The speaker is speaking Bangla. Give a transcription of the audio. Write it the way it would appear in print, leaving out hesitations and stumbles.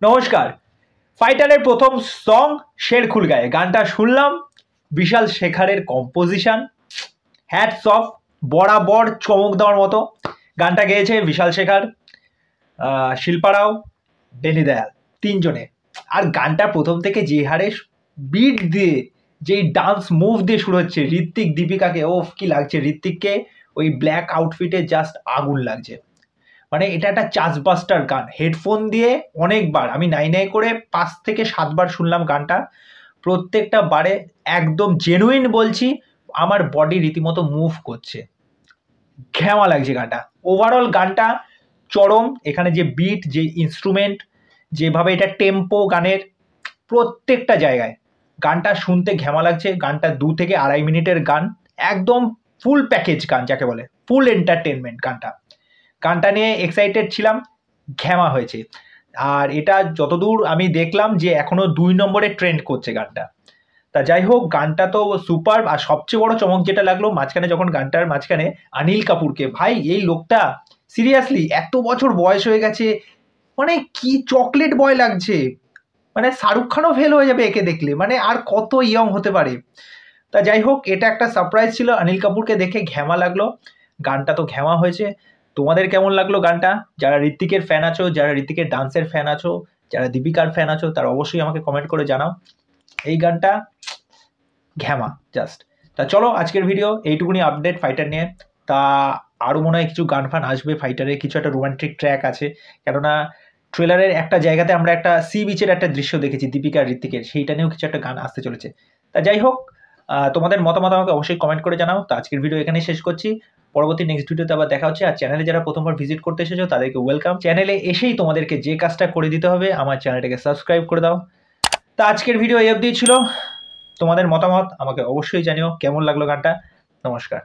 নমস্কার। ফাইটারের প্রথম সং শের খুল গায়ে গানটা শুনলাম, বিশাল শেখারের কম্পোজিশন, হ্যাটস অফ, বরাবর চমক দেওয়ার মতো। গানটা গেয়েছে বিশাল শেখার, শিল্পা রাও, বেনি দয়াল, তিনজনে। আর গানটা প্রথম থেকে যে হারে বিট দিয়ে, যেই ডান্স মুভ দিয়ে শুরু হচ্ছে, ঋত্বিক দীপিকাকে ওফ কি লাগছে, ঋত্বিককে ওই ব্ল্যাক আউটফিটে জাস্ট আগুন লাগছে। মানে এটা একটা চার্জবাস্টার গান। হেডফোন দিয়ে অনেকবার আমি নাই করে 5 থেকে 7 বার শুনলাম গানটা। প্রত্যেকটা বারে একদম জেনুইন বলছি, আমার বডি রীতিমতো মুভ করছে, ঘ্যামা লাগছে গানটা। ওভারঅল গানটা চরম। এখানে যে বিট, যে ইনস্ট্রুমেন্ট, যেভাবে এটা টেম্পো গানের, প্রত্যেকটা জায়গায় গানটা শুনতে ঘ্যামা লাগছে। গানটা 2 থেকে 2.5 মিনিটের গান, একদম ফুল প্যাকেজ গান যাকে বলে, ফুল এন্টারটেনমেন্ট গানটা। গানটা নিয়ে এক্সাইটেড ছিলাম, ঘ্যামা হয়েছে। আর এটা যতদূর আমি দেখলাম যে এখনো 2 নম্বরে ট্রেন্ড করছে গানটা। তা যাই হোক, গানটা তো সুপার। আর সবচেয়ে বড় চমক যেটা লাগলো মাঝখানে, যখন গানটার মাঝখানে অনিল কাপুরকে, ভাই এই লোকটা সিরিয়াসলি এত বছর বয়স হয়ে গেছে, মানে কি চকলেট বয় লাগছে। মানে শাহরুখ খানও ফেল হয়ে যাবে একে দেখলে, মানে আর কত ইয়ং হতে পারে। তা যাই হোক, এটা একটা সারপ্রাইজ ছিল। অনিল কাপুরকে দেখে ঘ্যামা লাগলো, গানটা তো ঘ্যামা হয়েছে। তোমাদের কেমন লাগলো গানটা? যারা ঋত্বিকের ফ্যান আছো, যারা ঋত্বিকের ডান্সের ফ্যান আছো, যারা দীপিকার ফ্যান আছো, তারা অবশ্যই আমাকে কমেন্ট করে জানাও। এই গানটা ঘ্যামা জাস্ট। তা চলো, আজকের ভিডিও এইটুকুনি আপডেট ফাইটার নিয়ে। তা আরও মনে হয় কিছু গান ফান আসবে ফাইটারে, কিছু একটা রোমান্টিক ট্র্যাক আছে। কেননা ট্রেলারের একটা জায়গাতে আমরা একটা সি বিচের একটা দৃশ্য দেখেছি দীপিকা আর ঋত্বিকের, সেইটা নিয়েও কিছু একটা গান আসতে চলেছে। তা যাই হোক, তোমাদের মতামত আমাকে অবশ্যই কমেন্ট করে জানাও। তো আজকের ভিডিও এখানেই শেষ করছি, পরবর্তী নেক্সট ভিডিওতে আবার দেখা হচ্ছে। আর চ্যানেলে যারা প্রথমবার ভিজিট করতে এসেছো তাদেরকে ওয়েলকাম। চ্যানেলে এসেই তোমাদেরকে যে কাজটা করে দিতে হবে, আমার চ্যানেলটাকে সাবস্ক্রাইব করে দাও। তা আজকের ভিডিও এই অবধি ছিল। তোমাদের মতামত আমাকে অবশ্যই জানিও, কেমন লাগলো গানটা। নমস্কার।